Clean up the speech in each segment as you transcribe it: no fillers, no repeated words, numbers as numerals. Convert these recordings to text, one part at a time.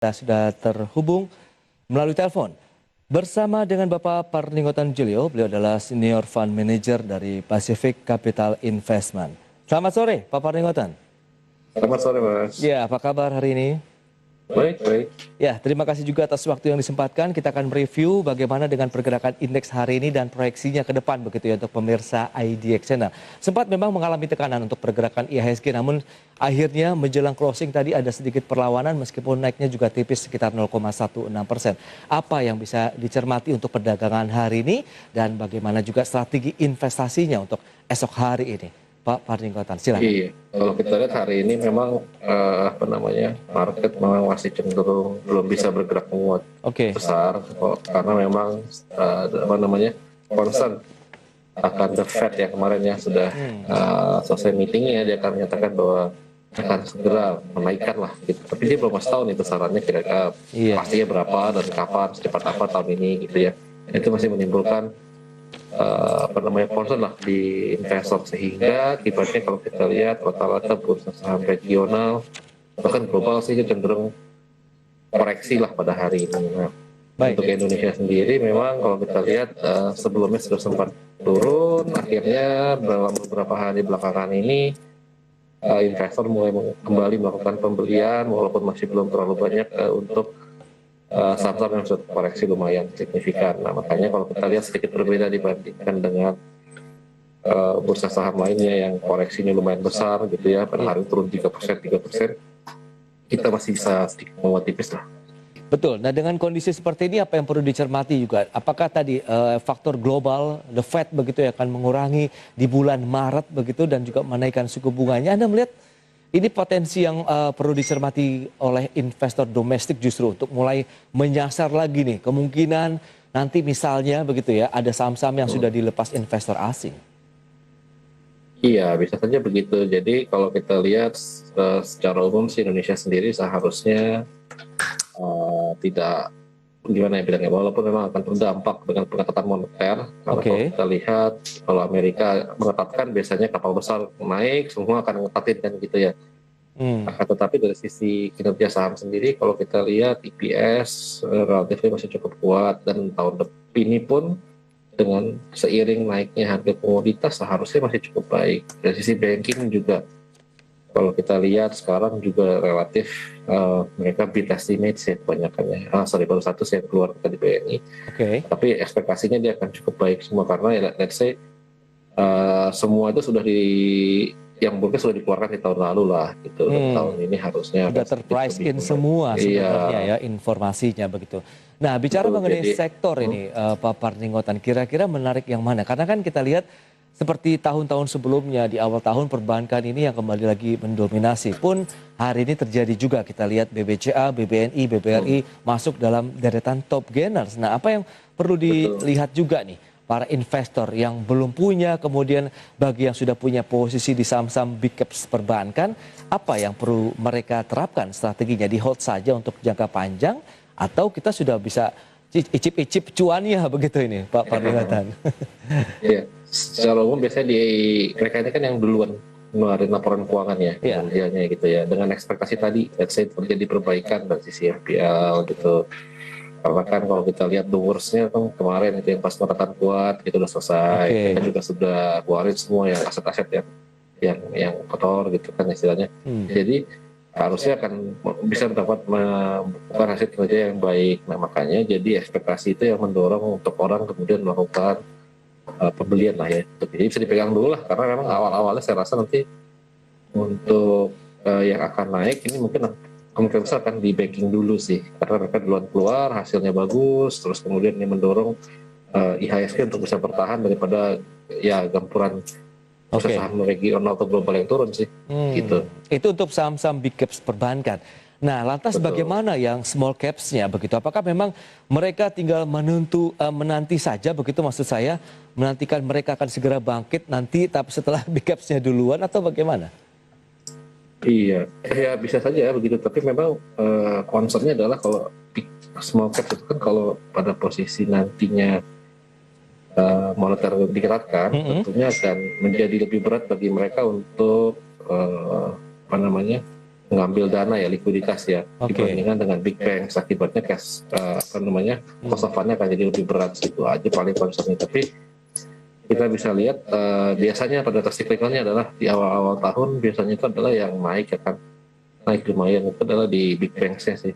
Kita sudah terhubung melalui telepon bersama dengan Bapak Parningotan Julio. Beliau adalah Senior Fund Manager dari Pacific Capital Investment. Selamat sore, Pak Parningotan. Selamat sore, Mas. Ya, apa kabar hari ini? Baik, baik. Ya, terima kasih juga atas waktu yang disempatkan. Kita akan mereview bagaimana dengan pergerakan indeks hari ini dan proyeksinya ke depan begitu ya untuk pemirsa IDX Channel. Sempat memang mengalami tekanan untuk pergerakan IHSG, namun akhirnya menjelang closing tadi ada sedikit perlawanan meskipun naiknya juga tipis sekitar 0,16%. Apa yang bisa dicermati untuk perdagangan hari ini dan bagaimana juga strategi investasinya untuk esok hari ini? Pak Parningotan, silakan. Iya, kalau kita lihat hari ini memang market memang masih cenderung belum bisa bergerak menguat besar, karena memang concern akan the Fed yang kemarin ya sudah selesai meetingnya, dia akan menyatakan bahwa akan segera menaikkan lah gitu. Tapi dia belum masih tahu nih besarannya kira-kira pastinya berapa dan kapan, secepat apa tahun ini gitu ya. Itu masih menimbulkan concern lah di investor, sehingga akibatnya kalau kita lihat rata-rata bursa saham regional bahkan global sih cenderung koreksi lah pada hari ini. Nah, untuk Indonesia sendiri memang kalau kita lihat sebelumnya sudah sempat turun, akhirnya dalam beberapa hari belakangan ini investor mulai kembali melakukan pembelian walaupun masih belum terlalu banyak untuk saham-saham yang sudah koreksi lumayan signifikan. Nah, makanya kalau kita lihat sedikit berbeda dibandingkan dengan bursa saham lainnya yang koreksinya lumayan besar gitu ya, pada hari turun 3%, kita masih bisa sedikit menguat tipis lah. Betul. Nah, dengan kondisi seperti ini apa yang perlu dicermati juga? Apakah tadi faktor global, the Fed begitu ya akan mengurangi di bulan Maret begitu dan juga menaikkan suku bunganya? Anda melihat ini potensi yang perlu dicermati oleh investor domestik justru untuk mulai menyasar lagi nih kemungkinan nanti misalnya begitu ya ada saham-saham yang sudah dilepas investor asing. Iya, bisa saja begitu. Jadi kalau kita lihat secara umum sih Indonesia sendiri seharusnya tidak, gimana ya bilangnya, walaupun memang akan terdampak dengan pengetatan moneter. Karena kalau kita lihat, kalau Amerika mengetatkan biasanya kapal besar naik, semua akan ngetatin kan gitu ya. Tetapi dari sisi kinerja saham sendiri, kalau kita lihat EPS relatif masih cukup kuat, dan tahun depan ini pun dengan seiring naiknya harga komoditas seharusnya masih cukup baik. Dari sisi banking juga, kalau kita lihat sekarang juga relatif mereka beat estimate ya kebanyakannya. Baru satu saya keluar tadi BNI. Tapi ekspektasinya dia akan cukup baik semua karena ya, let's say semua itu sudah yang buruknya sudah dikeluarkan di tahun lalu lah gitu. Tahun ini harusnya sudah terprice in semua sebenarnya ya informasinya begitu. Nah, bicara mengenai sektor ini Pak Parningotan, kira-kira menarik yang mana? Karena kan kita lihat seperti tahun-tahun sebelumnya di awal tahun perbankan ini yang kembali lagi mendominasi, pun hari ini terjadi juga kita lihat BBCA, BBNI, BBRI masuk dalam deretan top gainers. Nah, apa yang perlu dilihat juga nih para investor yang belum punya, kemudian bagi yang sudah punya posisi di saham-saham big caps perbankan, apa yang perlu mereka terapkan strateginya, di hold saja untuk jangka panjang atau kita sudah bisa icip-icip cuannya begitu ini Pak Parningotan? Iya, secara umum biasanya mereka ini kan yang duluan ngeluarin laporan keuangan ya, kinerjanya gitu ya, dengan ekspektasi tadi, let's say terjadi perbaikan dari sisi FPL gitu. Karena kan kalau kita lihat the worst-nya kan kemarin itu yang pas pengetatan kuat itu udah selesai, kita juga sudah keluarin semua ya aset-aset yang kotor gitu kan istilahnya. Jadi harusnya akan bisa mendapat bukan hasil kerja yang baik. Nah, makanya jadi ekspektasi itu yang mendorong untuk orang kemudian melakukan pembelian lah ya. Jadi bisa dipegang dulu lah, karena memang awal-awalnya saya rasa nanti untuk yang akan naik ini mungkin kemungkinan besar akan di banking dulu sih, karena mereka duluan keluar, hasilnya bagus, terus kemudian ini mendorong IHSG untuk bisa bertahan daripada ya gempuran saham regional atau global yang turun sih. Gitu. Itu untuk saham-saham big caps perbankan. Nah, lantas bagaimana yang small caps-nya begitu? Apakah memang mereka tinggal menanti saja begitu, maksud saya menantikan mereka akan segera bangkit nanti tapi setelah big caps-nya duluan atau bagaimana? Iya, ya bisa saja begitu. Tapi memang concern-nya adalah kalau small caps itu kan kalau pada posisi nantinya moneter diketatkan, tentunya akan menjadi lebih berat bagi mereka untuk mengambil dana ya, likuiditas ya, dibandingkan dengan big bank. Akibatnya cash cost of fund-nya akan jadi lebih berat. Itu aja paling concern-nya. Tapi kita bisa lihat biasanya pada cyclicalnya adalah di awal-awal tahun biasanya itu adalah yang naik ya kan, naik lumayan itu adalah di big bank-nya sih.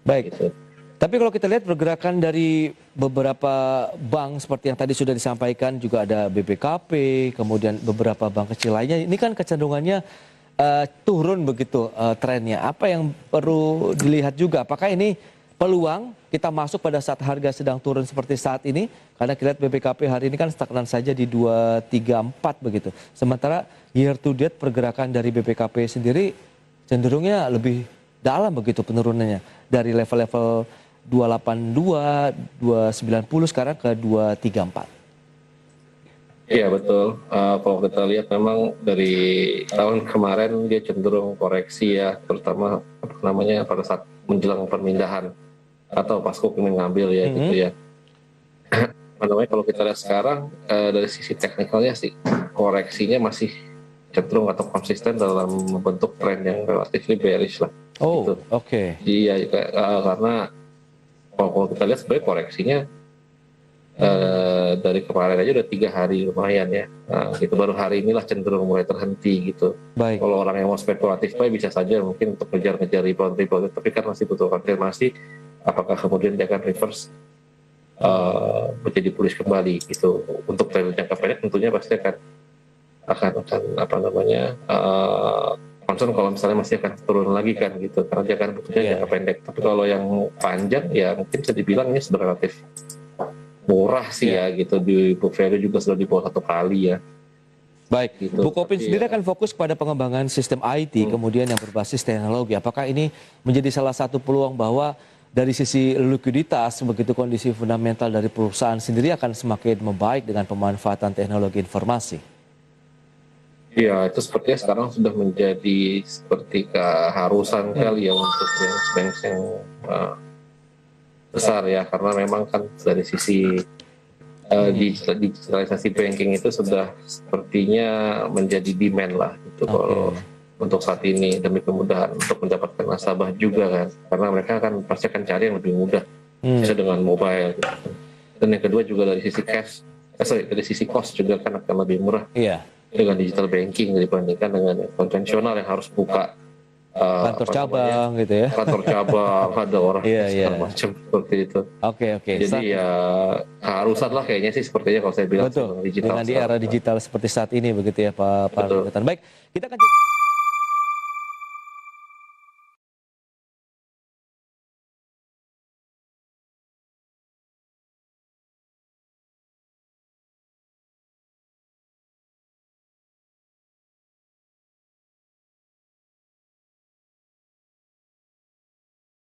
Baik. Gitu. Tapi kalau kita lihat pergerakan dari beberapa bank seperti yang tadi sudah disampaikan, juga ada BBKP, kemudian beberapa bank kecil lainnya, ini kan kecenderungannya turun begitu trennya. Apa yang perlu dilihat juga? Apakah ini peluang kita masuk pada saat harga sedang turun seperti saat ini? Karena kita lihat BBKP hari ini kan stagnan saja di 234 begitu. Sementara year to date pergerakan dari BBKP sendiri cenderungnya lebih dalam begitu penurunannya. Dari level-level 282, 290 sekarang ke 234. Iya betul. Kalau kita lihat memang dari tahun kemarin dia cenderung koreksi ya, terutama pada saat menjelang pemindahan atau pas Cook mengambil ya gitu ya. Kalau kita lihat sekarang dari sisi teknikalnya sih koreksinya masih cenderung atau konsisten dalam membentuk tren yang relatif bearish lah. Oh, gitu. Oke. Iya, karena kalau kita lihat sebenarnya koreksinya dari kemarin aja udah 3 hari lumayan ya. Gitu baru hari inilah cenderung mulai terhenti gitu. Baik. Kalau orang yang mau spekulatif bisa saja mungkin untuk ngejar rebound, tapi kan masih butuh konfirmasi apakah kemudian dia akan reverse menjadi bullish kembali gitu. Untuk tren jangka pendek tentunya pasti akan concern kalau misalnya masih akan turun lagi kan gitu, karena dia kan butuhnya jangka pendek. Tapi kalau yang panjang ya mungkin bisa dibilang ini sudah relatif murah sih ya gitu, di book value juga sudah di bawah 1 kali ya. Baik, gitu. Bukopin sendiri akan fokus pada pengembangan sistem IT kemudian yang berbasis teknologi. Apakah ini menjadi salah satu peluang bahwa dari sisi likuiditas begitu kondisi fundamental dari perusahaan sendiri akan semakin membaik dengan pemanfaatan teknologi informasi? Iya, itu sepertinya sekarang sudah menjadi seperti keharusan kali ya untuk bank yang besar ya, karena memang kan dari sisi digitalisasi banking itu sudah sepertinya menjadi demand lah gitu kalau untuk saat ini, demi kemudahan untuk mendapatkan nasabah juga kan, karena mereka kan pasti akan cari yang lebih mudah bisa dengan mobile gitu. Dan yang kedua juga dari sisi dari sisi cost juga kan akan lebih murah. Iya. Dengan digital banking dibandingkan dengan konvensional yang harus buka kantor cabang gitu ya. Kantor cabang ada orang segala macam seperti itu. Oke. Jadi ya keharusan lah kayaknya sih sepertinya kalau saya bilang. Betul. Digital dengan di era digital seperti saat ini begitu ya Pak Parlitan. Baik, kita akan